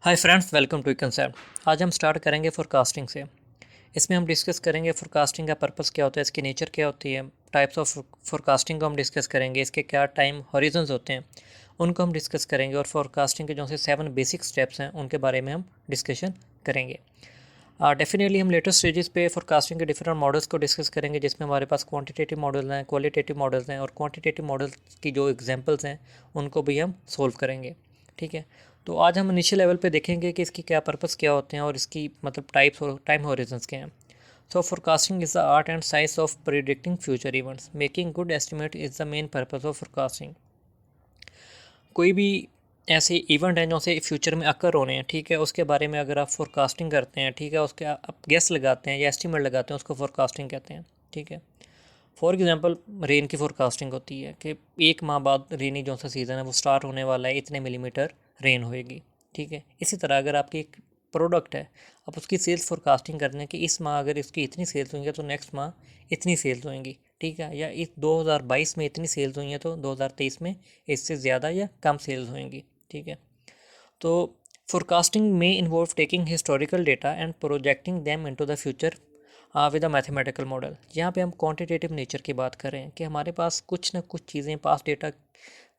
Hi friends, welcome to concept. आज हम start करेंगे फोरकास्टिंग से। इसमें हम डिस्कस करेंगे फोरकास्टिंग का पर्पस क्या होता है, इसकी नेचर क्या होती है, टाइप्स ऑफ फोरकास्टिंग को हम डिस्कस करेंगे, इसके क्या टाइम हॉरिजन्स होते हैं उनको हम डिस्कस करेंगे, और फोरकास्टिंग के जो से 7 बेसिक स्टेप्स हैं उनके बारे में हम डिस्कशन करेंगे। डेफिनेटली हम लेटेस्ट स्टेजेस पे फोरकास्टिंग के डिफरेंट मॉडल्स को डिस्कस करेंगे, जिसमें हमारे पास क्वांटिटेटिव मॉडल्स हैं, क्वालिटेटिव मॉडल्स हैं, और क्वांटिटेटिव मॉडल्स की जो एग्जांपल्स हैं उनको भी हम सोल्व करेंगे। ठीक है, तो आज हम इनिशियल लेवल पे देखेंगे कि इसकी क्या पर्पस क्या होते हैं और इसकी मतलब टाइप्स और टाइम हॉरिजन्स क्या हैं। So forecasting is the art and science of predicting future events. Making good estimate is the main purpose of forecasting. कोई भी ऐसे इवेंट हैं जो से फ्यूचर में अकर होने हैं, ठीक है, उसके बारे में अगर आप फोरकास्टिंग करते हैं, ठीक है, उसके आप गेस लगाते हैं या एस्टिमेट लगाते हैं, उसको फोरकास्टिंग कहते हैं। ठीक है, फॉर एग्जांपल रेन की फोरकास्टिंग होती है कि एक माह बाद रेनी जो सा सीज़न है वो स्टार्ट होने वाला है, इतने मिलीमीटर रेन होएगी। ठीक है, इसी तरह अगर आपकी एक प्रोडक्ट है, आप उसकी सेल्स फोरकास्टिंग करते हैं कि इस माह अगर इसकी इतनी सेल्स होंगी तो नेक्स्ट माह इतनी सेल्स होंगी। ठीक है, या इस 2022 में इतनी सेल्स हुई हैं तो 2023 में इससे ज़्यादा या कम सेल्स होंगी। ठीक है, तो फोरकास्टिंग में involve taking historical data and projecting them into the future with a mathematical model. यहाँ पे हम क्वांटिटेटिव नेचर की बात कर रहे हैं कि हमारे पास कुछ ना कुछ चीज़ें पास डेटा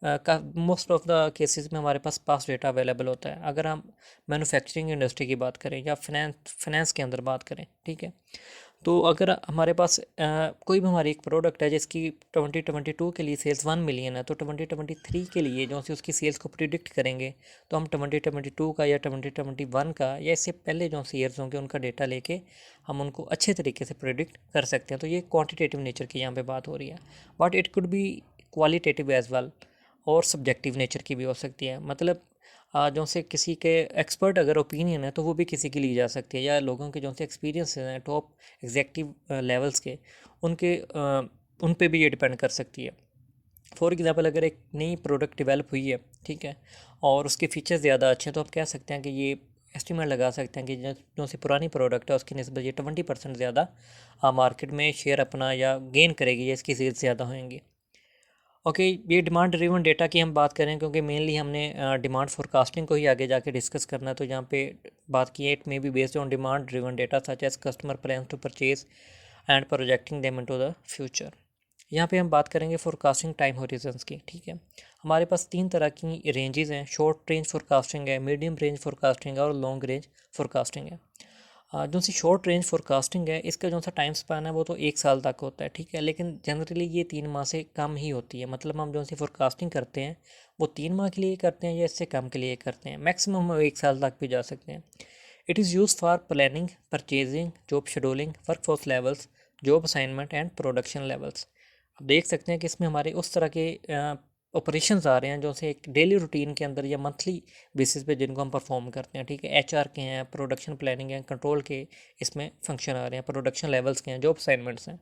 का मोस्ट ऑफ द केसेस में हमारे पास पास डेटा अवेलेबल होता है। अगर हम मैन्युफैक्चरिंग इंडस्ट्री की बात करें या फिनेंस के अंदर बात करें, ठीक है, तो अगर हमारे पास कोई भी हमारी एक प्रोडक्ट है जिसकी 2022 के लिए सेल्स 1 मिलियन है, तो 2023 के लिए जो सी उसकी सेल्स को प्रिडिक्ट करेंगे तो हम 2022 का या 2021 का या इससे पहले जो सी ईयर्स होंगे उनका डेटा लेके हम उनको अच्छे तरीके से प्रिडिक्ट कर सकते हैं। तो ये क्वांटिटेटिव नेचर की यहाँ पे बात हो रही है, but it could be qualitative as well, और सब्जेक्टिव नेचर की भी हो सकती है। मतलब जो से किसी के एक्सपर्ट अगर ओपिनियन है तो वो भी किसी की ली जा सकती है, या लोगों के जो से एक्सपीरियंस हैं टॉप एग्जेक्टिव लेवल्स के, उनके उन पे भी ये डिपेंड कर सकती है। फॉर एग्जांपल अगर एक नई प्रोडक्ट डेवलप हुई है, ठीक है, और उसके फीचर्स ज़्यादा अच्छे हैं, तो आप कह सकते हैं कि ये एस्टिमेट लगा सकते हैं कि जो सी पुरानी प्रोडक्ट है उसकी निस्बत ये 20% ज़्यादा मार्केट में शेयर अपना या गेन करेगी या इसकी सेल्स ज़्यादा होंगी। ओके, ये डिमांड ड्रिवन डेटा की हम बात करें क्योंकि मेनली हमने डिमांड फोरकास्टिंग को ही आगे जाके डिस्कस करना है, तो यहाँ पे बात की है it may be based on demand driven data such as customer plans to purchase and projecting them into the future. यहाँ पे हम बात करेंगे फोरकास्टिंग टाइम हॉरिजन्स की। ठीक है, हमारे पास 3 तरह की रेंजेस हैं। शॉर्ट रेंज फोरकास्टिंग है, मीडियम रेंज फोरकास्टिंग है, और लॉन्ग रेंज फोरकास्टिंग है। जो सी शॉर्ट रेंज फोरकास्टिंग है इसका जो सा टाइम स्पैन है वो तो 1 साल तक होता है। ठीक है, लेकिन जनरली ये 3 माह से कम ही होती है। मतलब हम जो सी फोरकास्टिंग करते हैं वो 3 माह के लिए करते हैं या इससे कम के लिए करते हैं। मैक्सिमम हम 1 साल तक भी जा सकते हैं। It is use for planning, purchasing, job scheduling, workforce levels, job assignment and production levels. आप देख सकते हैं कि इसमें हमारे उस तरह के ऑपरेशंस आ रहे हैं जो से एक डेली रूटीन के अंदर या मंथली बेसिस पे जिनको हम परफॉर्म करते हैं। ठीक है, एचआर के हैं, प्रोडक्शन प्लानिंग है, कंट्रोल के इसमें फंक्शन आ रहे हैं, प्रोडक्शन लेवल्स के हैं, जॉब असाइनमेंट्स हैं।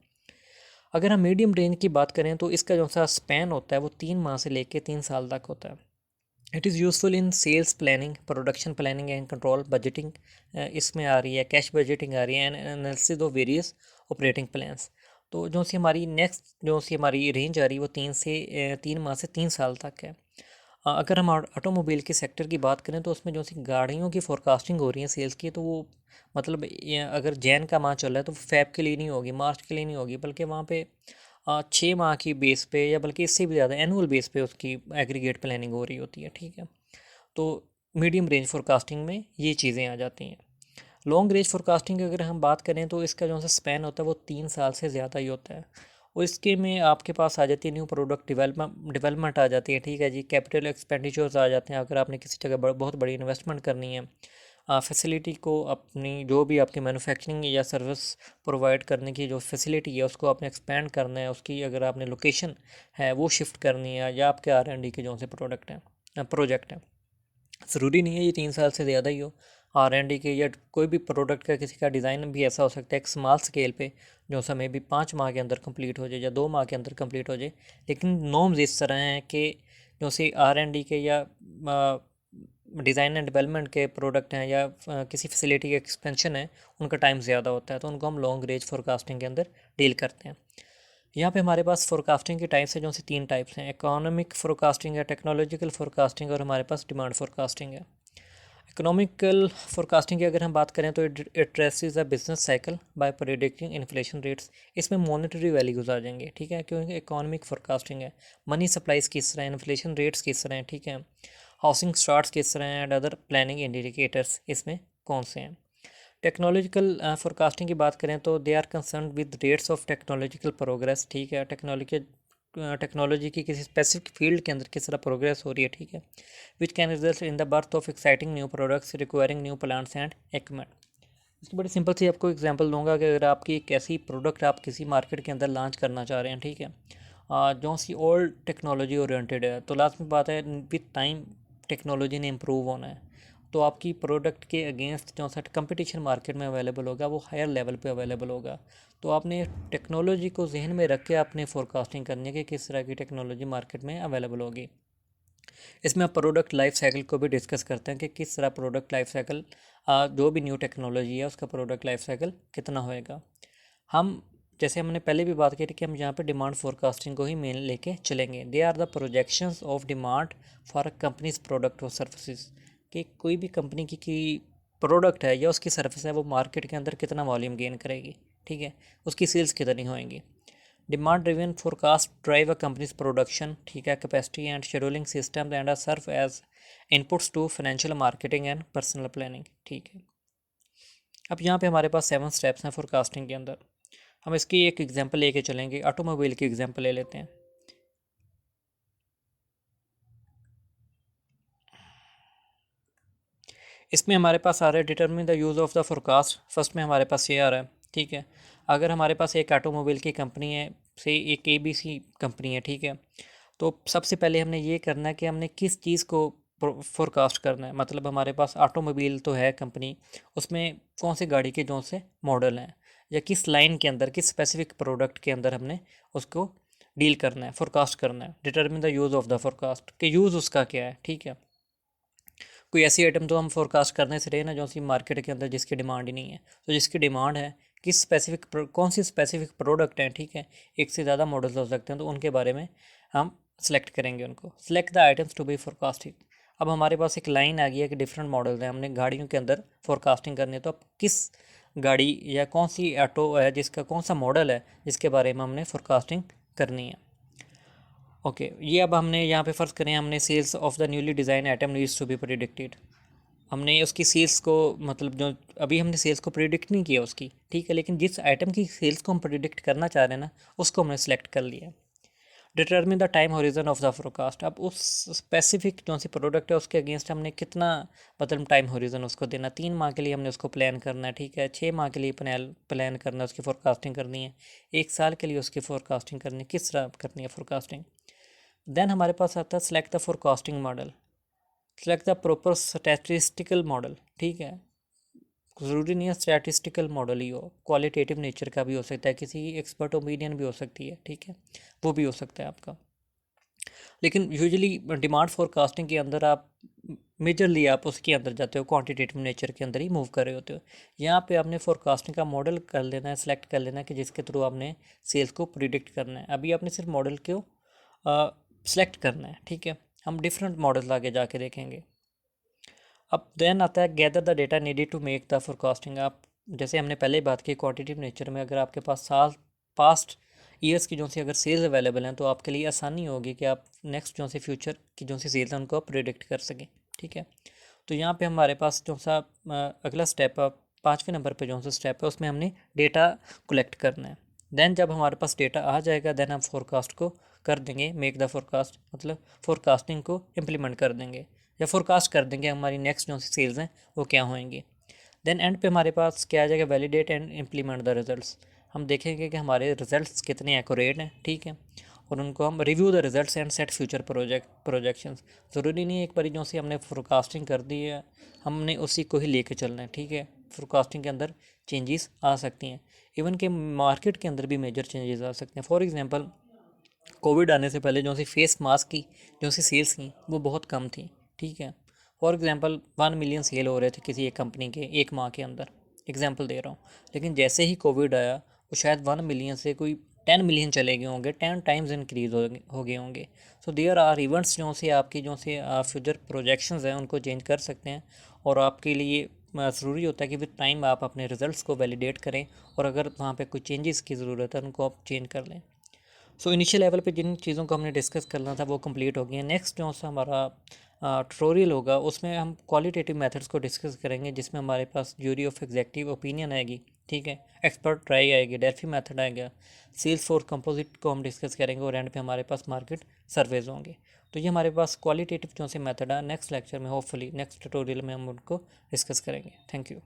अगर हम मीडियम रेंज की बात करें तो इसका जो सा स्पैन होता है वो 3 माह से लेकर 3 साल तक होता है। It is useful in sales planning, production planning and control, budgeting इसमें आ रही है, कैश बजटिंग आ रही है, and analysis of various operating plans. तो जो सी हमारी नेक्स्ट जो सी हमारी रेंज आ रही है वो 3 माह से 3 साल तक है। अगर हम ऑटोमोबाइल के सेक्टर की बात करें तो उसमें जो सी गाड़ियों की फोरकास्टिंग हो रही है सेल्स की, तो वो मतलब अगर जैन का माह चल रहा है तो फेब के लिए नहीं होगी, मार्च के लिए नहीं होगी, बल्कि वहाँ पे 6 माह की बेस पे या बल्कि इससे भी ज़्यादा एनुअल बेस पे उसकी एग्रीगेट प्लानिंग हो रही होती है। ठीक है, तो मीडियम रेंज फोरकास्टिंग में ये चीज़ें आ जाती हैं। लॉन्ग रेंज फोरकास्टिंग की अगर हम बात करें तो इसका जो सा स्पैन होता है वो 3 साल से ज़्यादा ही होता है, और इसके में आपके पास आ जाती है न्यू प्रोडक्ट डेवलपमेंट आ जाती है। ठीक है जी, कैपिटल एक्सपेंडिचर्स आ जाते हैं। अगर आपने किसी जगह बहुत बड़ी इन्वेस्टमेंट करनी है, फैसिलिटी को अपनी जो भी आपकी मैन्युफैक्चरिंग या सर्विस प्रोवाइड करने की जो फैसिलिटी है उसको आपने एक्सपेंड करना है, उसकी अगर आपने लोकेशन है वो शिफ्ट करनी है, या आपके R&D के जो से प्रोडक्ट हैं प्रोजेक्ट हैं, ज़रूरी नहीं है ये 3 साल से ज़्यादा ही हो। R&D के या कोई भी प्रोडक्ट का किसी का डिज़ाइन भी ऐसा हो सकता है एक स्मॉल स्केल पे जो समय भी 5 माह के अंदर कंप्लीट हो जाए या 2 माह के अंदर कंप्लीट हो जाए, लेकिन नॉर्म्स इस तरह हैं कि जो से R&D के या डिज़ाइन एंड डेवलपमेंट के प्रोडक्ट हैं या किसी फैसिलिटी के एक्सपेंशन है, उनका टाइम ज़्यादा होता है, तो उनको हम लॉन्ग रेंज फोरकास्टिंग के अंदर डील करते हैं। यहाँ पे हमारे पास फोरकास्टिंग के टाइप्स हैं जो से 3 टाइप्स हैं। इकोनॉमिक फोरकास्टिंग है, टेक्नोलॉजिकल फोरकास्टिंग, और हमारे पास डिमांड फोरकास्टिंग है। इकोनॉमिकल फोरकास्टिंग की अगर हम बात करें तो it addresses a business cycle by predicting inflation rates. इसमें मॉनेटरी वैल्यूज आ जाएंगे, ठीक है, क्योंकि इकोनॉमिक फोरकास्टिंग है। मनी सप्लाईज किस तरह हैं, इन्फ्लेशन रेट्स किस तरह हैं, ठीक है, हाउसिंग स्टार्ट्स किस तरह हैं एंड अदर प्लानिंग इंडिकेटर्स इसमें कौन से हैं। टेक्नोलॉजिकल फोरकास्टिंग की बात करें तो they are concern with rates of technological progress, ठीक है, टेक्नोलॉजी की किसी स्पेसिफिक फील्ड के अंदर किस तरह प्रोग्रेस हो रही है, ठीक है, which can result in the birth of exciting new products requiring new plants and equipment. इसकी बड़ी सिंपल सी आपको एग्जांपल दूंगा कि अगर आपकी एक ऐसी प्रोडक्ट आप किसी मार्केट के अंदर लॉन्च करना चाह रहे हैं, ठीक है, जो सी ओल्ड टेक्नोलॉजी ओरिएंटेड है, तो लास्ट में बात है विद टाइम टेक्नोलॉजी ने इम्प्रूव होना है, तो आपकी प्रोडक्ट के अगेंस्ट जो सा कंपटीशन मार्केट में अवेलेबल होगा वो हायर लेवल पे अवेलेबल होगा। तो आपने टेक्नोलॉजी को जहन में रख के आपने फोरकास्टिंग करनी है कि किस तरह की टेक्नोलॉजी मार्केट में अवेलेबल होगी। इसमें आप प्रोडक्ट लाइफ साइकिल को भी डिस्कस करते हैं कि किस तरह प्रोडक्ट लाइफ साइकिल, जो भी न्यू टेक्नोलॉजी है उसका प्रोडक्ट लाइफ साइकिल कितना होएगा। हम जैसे हमने पहले भी बात की थी कि हम यहाँ पे डिमांड फोरकास्टिंग को ही मेन लेके चलेंगे। They are the projections of demand for a company's product और सर्विसेज, कि कोई भी कंपनी की प्रोडक्ट है या उसकी सर्विस है वो मार्केट के अंदर कितना वॉल्यूम गेन करेगी, ठीक है, उसकी सेल्स कितनी होएंगी। Demand driven forecast drive a company's production, ठीक है, capacity and scheduling system and serve as inputs to financial marketing and personnel planning, ठीक है। अब यहाँ पे हमारे पास 7 स्टेप्स हैं फोरकास्टिंग के अंदर। हम इसकी एक एग्जांपल लेके चलेंगे, ऑटोमोबाइल की एग्जांपल ले लेते हैं। इसमें हमारे पास आ रहा है determine the use of the forecast. First में हमारे पास ये आ रहा है, ठीक है, अगर हमारे पास एक ऑटोमोबाइल की कंपनी है, से एक ABC कंपनी है, ठीक है, तो सबसे पहले हमने ये करना है कि हमने किस चीज़ को फोरकास्ट करना है। मतलब हमारे पास ऑटोमोबाइल तो है कंपनी, उसमें कौन सी गाड़ी के कौन से मॉडल हैं या किस लाइन के अंदर किस स्पेसिफिक प्रोडक्ट के अंदर हमने उसको डील करना है, फोरकास्ट करना है। Determine the use of the forecast, कि यूज़ उसका क्या है, ठीक है। कोई ऐसी आइटम तो हम फोरकास्ट करने से रहे ना जो सी मार्केट के अंदर जिसकी डिमांड ही नहीं है, तो जिसकी डिमांड है किस स्पेसिफिक कौन सी स्पेसिफिक प्रोडक्ट हैं, ठीक है, एक से ज़्यादा मॉडल्स हो सकते हैं, तो उनके बारे में हम सेलेक्ट करेंगे उनको। Select the items to be forecasting. अब हमारे पास एक लाइन आ गई है कि डिफरेंट मॉडल्स हैं, हमने गाड़ियों के अंदर फोरकास्टिंग करनी है, तो अब किस गाड़ी या कौन सी ऑटो है जिसका कौन सा मॉडल है जिसके बारे में हमने फोरकास्टिंग करनी है। ओके, ये अब हमने यहाँ पे फ़र्ज़ करें हमने sales of the newly design item needs to be predicted. हमने उसकी सेल्स को, मतलब जो अभी हमने सेल्स को प्रिडिक्ट नहीं किया उसकी, ठीक है, लेकिन जिस आइटम की सेल्स को हम प्रिडिक्ट करना चाह रहे हैं ना उसको हमने सेलेक्ट कर लिया। Determine the time horizon of the forecast. अब उस स्पेसिफिक जो सी प्रोडक्ट है उसके अगेंस्ट हमने कितना, मतलब टाइम होरिजन उसको देना। 3 माह के लिए हमने उसको प्लान करना है, ठीक है, 6 माह के लिए प्लान करना है, उसकी फोरकास्टिंग करनी है, 1 साल के लिए उसकी फोरकास्टिंग करनी है, किस तरह करनी है फोरकास्टिंग। देन हमारे पास आता है select the forecasting model. Select the proper statistical model, ठीक है, ज़रूरी नहीं है स्टैटिस्टिकल मॉडल ही हो, क्वालिटेटिव नेचर का भी हो सकता है, किसी की एक्सपर्ट ओपिनियन भी हो सकती है, ठीक है, वो भी हो सकता है आपका। लेकिन यूजुअली डिमांड फोरकास्टिंग के अंदर आप मेजरली आप उसके अंदर जाते हो, क्वांटिटेटिव नेचर के अंदर ही मूव कर रहे होते हो। यहाँ पे आपने फोरकास्टिंग का मॉडल कर लेना है, सेलेक्ट कर लेना है कि जिसके थ्रू आपने सेल्स को प्रिडिक्ट करना है। अभी आपने सिर्फ मॉडल को सेलेक्ट करना है, ठीक है, हम डिफरेंट मॉडल्स आगे जाके देखेंगे। अब देन आता है gather the data needed to make the forecasting. आप जैसे हमने पहले बात की क्वांटिटेटिव नेचर में, अगर आपके पास साल पास्ट ईयर्स की जो सी अगर सेल्स अवेलेबल हैं तो आपके लिए आसानी होगी कि आप नेक्स्ट जो सी फ्यूचर की जो सी सेल्स हैं उनको आप प्रिडिक्ट कर सकें, ठीक है। तो यहाँ पे हमारे पास जो सा अगला स्टेप है, 5वें नंबर पे जो सा स्टेप है, उसमें हमने डेटा कलेक्ट करना है। देन जब हमारे पास डेटा आ जाएगा देन हम फोरकास्ट को कर देंगे, मेक द फोरकास्ट, मतलब फोरकास्टिंग को इम्प्लीमेंट कर देंगे या फोरकास्ट कर देंगे हमारी नेक्स्ट जो सी सेल्स हैं वो क्या होंगी। देन एंड पे हमारे पास क्या आ जाएगा, validate and implement the results. हम देखेंगे कि हमारे रिजल्ट्स कितने एक्यूरेट हैं, ठीक है, और उनको हम review the results and set future projections. ज़रूरी नहीं है एक बारी जो सी हमने फोरकास्टिंग कर दी है हमने उसी को ही लेके चलना है, ठीक है, फोरकास्टिंग के अंदर चेंजेस आ सकती हैं, इवन के मार्केट के अंदर भी मेजर चेंजेस आ सकते हैं। फॉर एग्जांपल कोविड आने से पहले जो सी फेस मास्क की जो सी सेल्स थी वो बहुत कम थी, ठीक है। फॉर एग्जांपल 1 मिलियन सेल हो रहे थे किसी एक कंपनी के 1 माह के अंदर, एग्जांपल दे रहा हूँ, लेकिन जैसे ही कोविड आया वो शायद 1 मिलियन से कोई 10 मिलियन चले गए होंगे, 10 टाइम्स इंक्रीज हो गए होंगे। सो देयर आर इवेंट्स जो से आपकी जो से फ्यूचर प्रोजेक्शंस हैं उनको चेंज कर सकते हैं, और आपके लिए ज़रूरी होता है कि विद टाइम आप अपने रिजल्ट्स को वैलिडेट करें, और अगर वहाँ पे कोई चेंजेस की ज़रूरत है उनको आप चेंज कर लें। सो इनिशियल लेवल पे जिन चीज़ों को हमने डिस्कस करना था वो कंप्लीट हो गई है। नेक्स्ट जो सा हमारा ट्यूटोरियल होगा उसमें हम क्वालिटेटिव मेथड्स को डिस्कस करेंगे, जिसमें हमारे पास ज्यूरी ऑफ एग्जेक्टिव ओपिनियन आएगी, ठीक है, एक्सपर्ट ट्राई आएगी, डेल्फी मेथड आएगा, सेल्स फोर्स कंपोजिट को हम डिस्कस करेंगे, और एंड पे हमारे पास मार्केट सर्वेज होंगे। तो ये हमारे पास क्वालिटेटिव जो से मेथड है, नेक्स्ट लेक्चर में होपफुली नेक्स्ट ट्यूटोरियल में हम उनको डिस्कस करेंगे। Thank you.